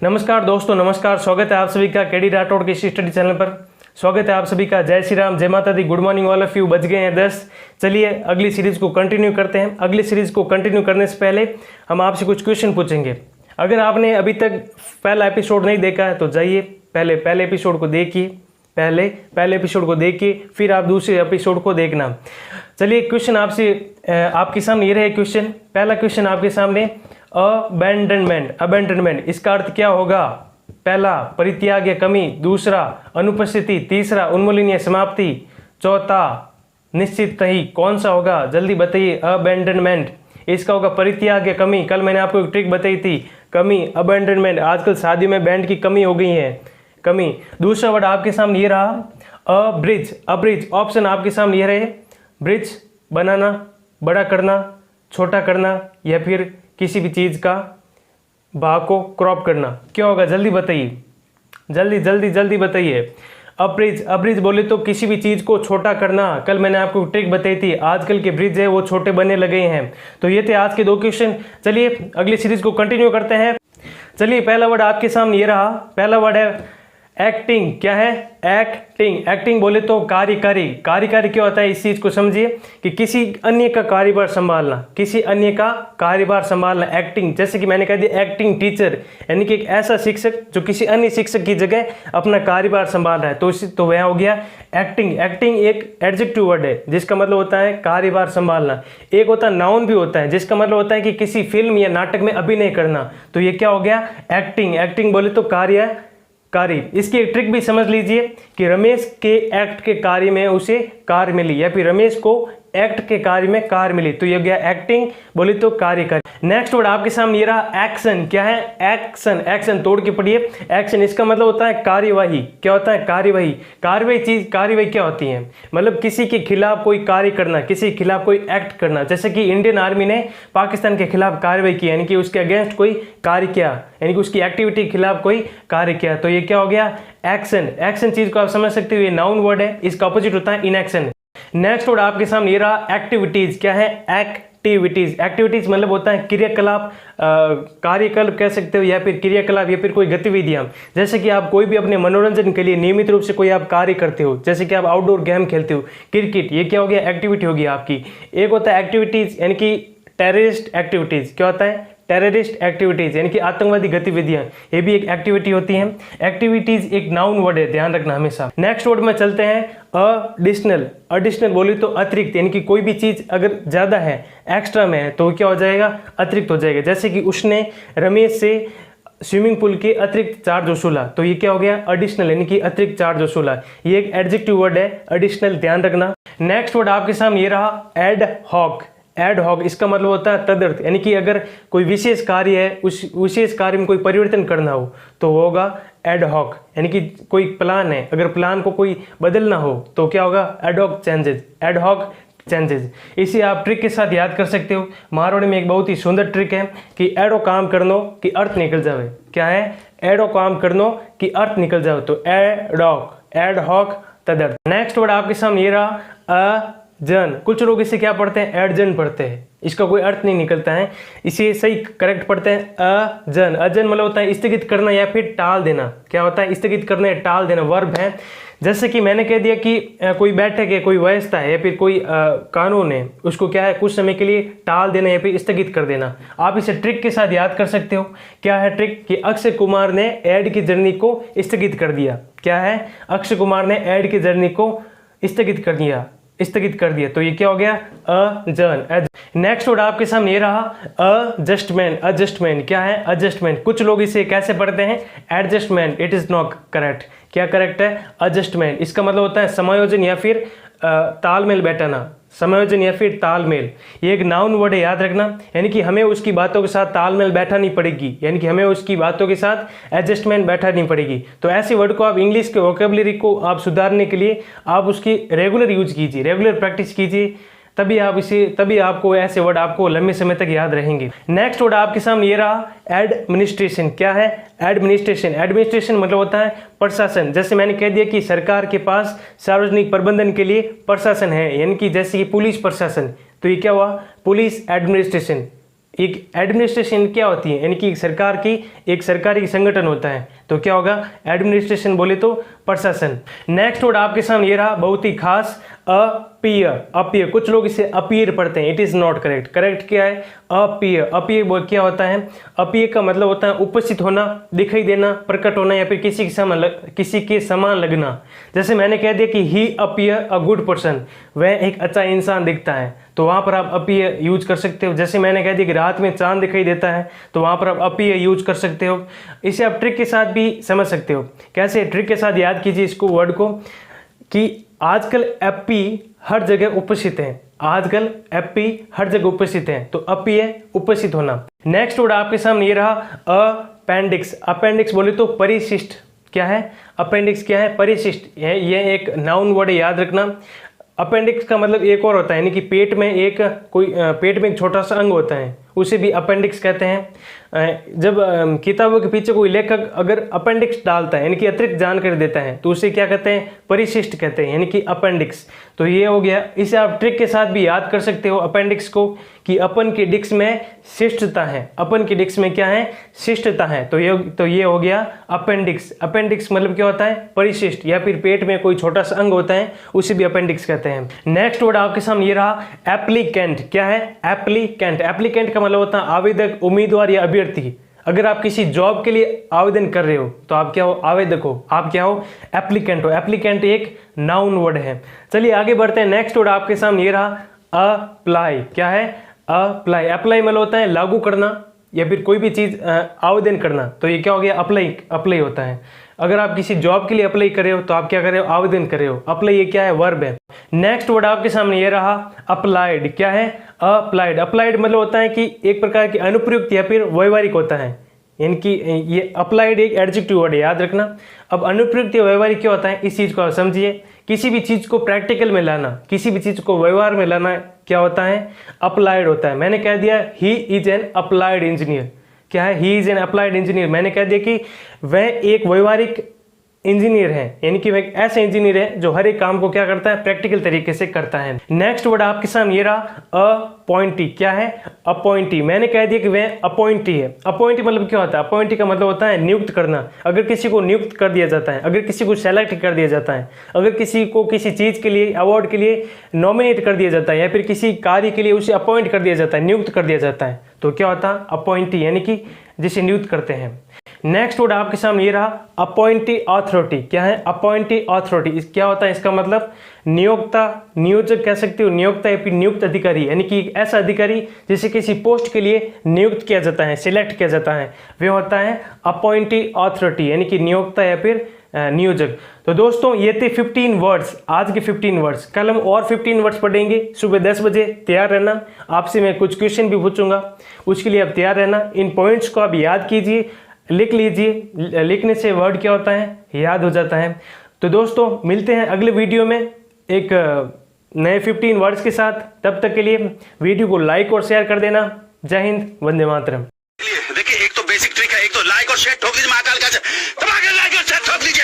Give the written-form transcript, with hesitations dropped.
नमस्कार दोस्तों, नमस्कार। स्वागत है आप सभी का केडी राठौड़ के स्टडी चैनल पर। स्वागत है आप सभी का। जय श्री राम, जय माता दी, good morning all of you. बज गए हैं 10। चलिए अगली सीरीज को कंटिन्यू करते हैं। अगली सीरीज को कंटिन्यू करने से पहले हम आपसे कुछ क्वेश्चन पूछेंगे। अगर आपने अभी तक पहला एपिसोड नहीं देखा है तो जाइए पहले एपिसोड को देखिए, पहले एपिसोड को देखिए, फिर आप दूसरे एपिसोड को देखना। चलिए क्वेश्चन आपके सामने ये रहे क्वेश्चन। पहला क्वेश्चन आपके सामने, अबेंडनमेंट इसका अर्थ क्या होगा? पहला परित्याग या कमी, दूसरा अनुपस्थिति, तीसरा उन्मूलन या समाप्ति, चौथा निश्चित नहीं। कौन सा होगा जल्दी बताइए। अबेंडनमेंट इसका होगा परित्याग या कमी। कल मैंने आपको एक ट्रिक बताई थी, कमी, अबेंडनमेंट। आजकल शादियों में बैंड की कमी हो गई है, कमी। दूसरा वर्ड आपके सामने ये रहा अब्रिज। ऑप्शन आपके सामने ये रहे, ब्रिज बनाना, बड़ा करना, छोटा करना, या फिर किसी भी चीज का भाग को क्रॉप करना। क्या होगा जल्दी बताइए, जल्दी बताइए। अब्रिज बोले तो किसी भी चीज को छोटा करना। कल मैंने आपको ट्रिक बताई थी, आजकल के ब्रिज है वो छोटे बनने लगे हैं। तो ये थे आज के दो क्वेश्चन। चलिए अगली सीरीज को कंटिन्यू करते हैं। चलिए पहला वर्ड आपके सामने ये रहा। पहला वर्ड है एक्टिंग। क्या है? एक्टिंग बोले तो कार्यकारी क्या होता है? इस चीज को समझिए कि किसी अन्य का कार्यभार संभालना, एक्टिंग। जैसे कि मैंने कह दिया एक्टिंग टीचर, यानी कि एक ऐसा शिक्षक जो किसी अन्य शिक्षक की जगह अपना कार्यभार संभाल रहा है, तो वह हो गया एक्टिंग। एक्टिंग एक एडजेक्टिव वर्ड है जिसका मतलब होता है कार्यभार संभालना। एक होता है नाउन भी होता है जिसका मतलब होता है कि किसी फिल्म या नाटक में अभिनय करना। तो ये क्या हो गया? एक्टिंग बोले तो कार्य। इसकी एक ट्रिक भी समझ लीजिए कि रमेश के एक्ट के कार्य में उसे कार मिली, या फिर रमेश को एक्ट के कार्य में कार मिली। तो ये गया एक्टिंग बोले तो कार्यकारी। नेक्स्ट वर्ड आपके सामने ये रहा एक्शन। क्या है? एक्शन तोड़ के पढ़िए। एक्शन इसका मतलब होता है कार्यवाही। क्या होता है? कार्यवाही क्या होती है? मतलब किसी के खिलाफ कोई कार्य करना, किसी के खिलाफ कोई एक्ट करना। जैसे कि इंडियन आर्मी ने पाकिस्तान के खिलाफ कार्रवाई की, यानी कि उसके अगेंस्ट कोई कार्य किया, यानी कि उसकी एक्टिविटी के खिलाफ कोई कार्य किया। तो ये क्या हो गया? एक्शन चीज को आप समझ सकते हो, ये नाउन वर्ड है। इसका अपोजिट होता है इनएक्शन। नेक्स्ट वर्ड आपके सामने ये रहा एक्टिविटीज। क्या है? एक्टिविटीज मतलब होता है क्रियाकलाप, कार्यकलाप कह सकते हो, या फिर क्रियाकलाप, या फिर कोई गतिविधियां। जैसे कि आप कोई भी अपने मनोरंजन के लिए नियमित रूप से कोई आप कार्य करते हो, जैसे कि आप आउटडोर गेम खेलते हो, क्रिकेट, ये क्या हो गया? एक्टिविटी होगी आपकी। एक होता है एक्टिविटीज यानी कि टेररिस्ट एक्टिविटीज। क्या होता है? टेररिस्ट एक्टिविटीज यानी कि आतंकवादी गतिविधियां, ये भी एक एक्टिविटी होती हैं। एक्टिविटीज एक नाउन वर्ड है, ध्यान रखना हमेशा। नेक्स्ट वर्ड में चलते हैं एडिशनल बोली तो अतिरिक्त, यानी कि कोई भी चीज अगर ज्यादा है, एक्स्ट्रा में है, तो क्या हो जाएगा? अतिरिक्त हो जाएगा। जैसे कि उसने रमेश से स्विमिंग पूल के अतिरिक्त चार्ज वसूला, तो ये क्या हो गया? एडिशनल, यानी कि अतिरिक्त चार्ज वसूला। ये एक एडजेक्टिव वर्ड है, एडिशनल, ध्यान रखना। नेक्स्ट वर्ड आपके सामने ये रहा एड हॉक। इसका मतलब होता है तदर्थ, यानी कि अगर कोई विशेष कार्य है, उस विशेष कार्य में कोई परिवर्तन करना हो तो वो होगा एड हॉक। यानी कि कोई प्लान है, अगर प्लान को कोई बदलना हो तो क्या होगा? Ad hoc changes. इसे आप ट्रिक के साथ याद कर सकते हो। मारवाड़ी में एक बहुत ही सुंदर ट्रिक है कि एडो काम करनो कि अर्थ निकल जावे। क्या है? एडो काम करनो कि अर्थ निकल जावे, तो एड हॉक तदर्थ। नेक्स्ट वर्ड आपके सामने ये रहा जन। कुछ लोग इसे क्या पढ़ते हैं? एडजन पढ़ते हैं, इसका कोई अर्थ नहीं निकलता है। इसे सही करेक्ट पढ़ते हैं अजन मतलब होता है स्थगित करना या फिर टाल देना। क्या होता है? स्थगित करना या टाल देना, वर्ब है। जैसे कि मैंने कह दिया कि कोई बैठक है, कोई व्यवस्था है, या फिर कोई कानून है, उसको क्या है? कुछ समय के लिए टाल देना या फिर स्थगित कर देना। आप इसे ट्रिक के साथ याद कर सकते हो। क्या है ट्रिक? कि अक्षय कुमार ने एड की जर्नी को स्थगित कर दिया। क्या है? अक्षय कुमार ने एड की जर्नी को स्थगित कर दिया। तो ये क्या हो गया? अजन। नेक्स्ट वर्ड आपके सामने ये रहा एडजस्टमेंट। क्या है? एडजस्टमेंट। कुछ लोग इसे कैसे पढ़ते हैं? Adjustment. It is not correct. क्या करेक्ट है? एडजस्टमेंट। इसका मतलब होता है समायोजन या फिर तालमेल बैठाना। समायोजन या फिर तालमेल, ये एक नाउन वर्ड है, याद रखना। यानी कि हमें उसकी बातों के साथ तालमेल बैठानी पड़ेगी, यानी कि हमें उसकी बातों के साथ एडजस्टमेंट बैठानी पड़ेगी। तो ऐसे वर्ड को आप इंग्लिश के वोकेबलरी को आप सुधारने के लिए आप उसकी रेगुलर यूज कीजिए, रेगुलर प्रैक्टिस कीजिए, तभी आपको ऐसे वर्ड आपको लंबे समय तक याद रहेंगे। नेक्स्ट वर्ड आपके सामने ये रहा एडमिनिस्ट्रेशन। क्या है? एडमिनिस्ट्रेशन मतलब होता है प्रशासन। जैसे मैंने कह दिया कि सरकार के पास सार्वजनिक प्रबंधन के लिए प्रशासन है, यानी कि जैसे कि पुलिस प्रशासन, तो ये क्या हुआ? Police administration. एक एडमिनिस्ट्रेशन क्या होती है, यानी कि एक सरकारी संगठन होता है, तो क्या होगा, एडमिनिस्ट्रेशन बोले तो प्रशासन। नेक्स्ट वर्ड आपके सामने ये रहा, बहुत ही खास, अपीयर। कुछ लोग इसे अपीयर पढ़ते हैं, it is not correct. Correct क्या है, अपीयर। अपीयर क्या होता है, अपीयर का मतलब होता है उपस्थित होना, दिखाई देना, प्रकट होना, या फिर किसी के समान लगना। जैसे मैंने कह दिया कि ही अपीयर अ गुड पर्सन, वह एक अच्छा इंसान दिखता है, तो वहां पर आप अपीयर यूज कर सकते हो। जैसे मैंने कह दिया कि रात में चांद दिखाई देता है, तो वहां पर आप अपीयर यूज कर सकते हो। इसे आप ट्रिक के साथ भी समझ सकते हो। कैसे, ट्रिक के साथ याद कीजिए इसको, वर्ड को, कि आजकल एपी हर जगह उपस्थित है। आजकल एपी हर जगह उपस्थित है, तो अपीयर उपस्थित होना। नेक्स्ट वर्ड आपके सामने ये रहा, अपेंडिक्स। अपेंडिक्स बोले तो परिशिष्ट। क्या है, अपेंडिक्स क्या है, परिशिष्ट। ये एक नाउन वर्ड है, याद रखना। अपेंडिक्स का मतलब एक और होता है, यानी कि पेट में एक छोटा सा अंग होता है, उसे भी अपेंडिक्स कहते हैं। जब किताबों के पीछे कोई लेखक अगर अपेंडिक्स डालता है, यानी कि अतिरिक्त जानकारी देता है, तो उसे क्या कहते हैं, परिशिष्ट कहते हैं, यानी कि अपेंडिक्स। तो ये हो गया। इसे आप ट्रिक के साथ भी याद कर सकते हो अपेंडिक्स को, कि अपन के डिस्क में शिष्टता है। अपन के डिस्क में क्या है, शिष्टता है। तो ये हो गया अपेंडिक्स। अपेंडिक्स मतलब क्या होता है, परिशिष्ट, या फिर पेट में कोई छोटा सा अंग होता है, उसे भी अपेंडिक्स कहते हैं। नेक्स्ट वर्ड आपके सामने ये रहा, एप्लीकेंट। क्या है, एप्लीकेंट। एप्लीकेंट का मतलब होता है आवेदक, उम्मीदवार या अभ्यर्थी। अगर आप किसी जॉब के लिए आवेदन कर रहे हो, तो आप क्या हो, आवेदक हो। आप क्या हो, एप्लीकेंट हो। एप्लीकेंट एक नाउन वर्ड है। चलिए आगे बढ़ते हैं। नेक्स्ट वर्ड आपके सामने ये रहा, अप्लाई। क्या है, अप्लाई। अप्लाई मतलब होता है लागू करना, या फिर कोई भी चीज आवेदन करना, तो ये क्या हो गया, अप्लाई होता है। अगर आप किसी जॉब के लिए अप्लाई कर रहे हो, तो आप क्या कर रहे हो, आवेदन कर रहे हो। अप्लाई ये क्या है, वर्ब है। नेक्स्ट वर्ड आपके सामने ये रहा, अप्लाइड। क्या है, अप्लाइड। अप्लाइड मतलब होता है कि एक प्रकार की अनुप्रयुक्त या फिर व्यवहारिक होता है, यानी कि ये अप्लाइड एक एडजेक्टिव वर्ड है, याद रखना। अब अनुप्रयुक्त या व्यवहारिक क्या होता है, इस चीज को आप समझिए। किसी भी चीज को प्रैक्टिकल में लाना, किसी भी चीज को व्यवहार में लाना क्या होता है, अप्लाइड होता है। मैंने कह दिया he is an applied engineer. क्या है, he is an applied engineer. मैंने कह दिया कि वह एक व्यवहारिक इंजीनियर है, यानी कि वह एक ऐसा इंजीनियर है जो हर एक काम को क्या करता है, प्रैक्टिकल तरीके से करता है। नेक्स्ट वर्ड आपके सामने ये रहा, अपॉइंटी। क्या है, अपॉइंटी। मैंने कह दिया कि वह अपॉइंटी है। अपॉइंटी मतलब क्या होता है, अपॉइंटी का मतलब होता है नियुक्त करना। अगर किसी को नियुक्त कर दिया जाता है, अगर किसी को सेलेक्ट कर दिया जाता है, अगर किसी को किसी चीज के लिए, अवार्ड के लिए नॉमिनेट कर दिया जाता है, या फिर किसी कार्य के लिए उसे अपॉइंट कर दिया जाता है, नियुक्त कर दिया जाता है, तो क्या होता है, अपॉइंटी, यानी कि जिसे नियुक्त करते हैं। नेक्स्ट वर्ड आपके सामने ये रहा, अपॉइंटी अथॉरिटी। क्या है, अपॉइंटी अथॉरिटी। क्या होता है, इसका मतलब नियोक्ता, नियोजक कह सकते हो, नियोक्ता या फिर नियुक्त अधिकारी, यानी कि एक ऐसा अधिकारी जिसे किसी पोस्ट के लिए नियुक्त किया जाता है, सिलेक्ट किया जाता है, वह होता है अपॉइंटी अथॉरिटी, यानी कि नियोक्ता या फिर नियोजक। तो दोस्तों ये थे 15 वर्ड्स, आज के 15 वर्ड्स। कल हम और 15 वर्ड्स पढ़ेंगे सुबह 10 बजे। तैयार रहना, आपसे मैं कुछ क्वेश्चन भी पूछूंगा, उसके लिए आप तैयार रहना। इन पॉइंट्स को आप याद कीजिए, लिख लीजिए। लिखने से वर्ड क्या होता है, याद हो जाता है। तो दोस्तों मिलते हैं अगले वीडियो में एक नए 15 वर्ड्स के साथ। तब तक के लिए वीडियो को लाइक और शेयर कर देना। जय हिंद, वंदे मातरम। देखिए एक तो बेसिक ट्रिक है, एक तो लाइक और शेयर ठोक दीजिए, महाकाल का लाइक और शेयर ठोक दीजिए।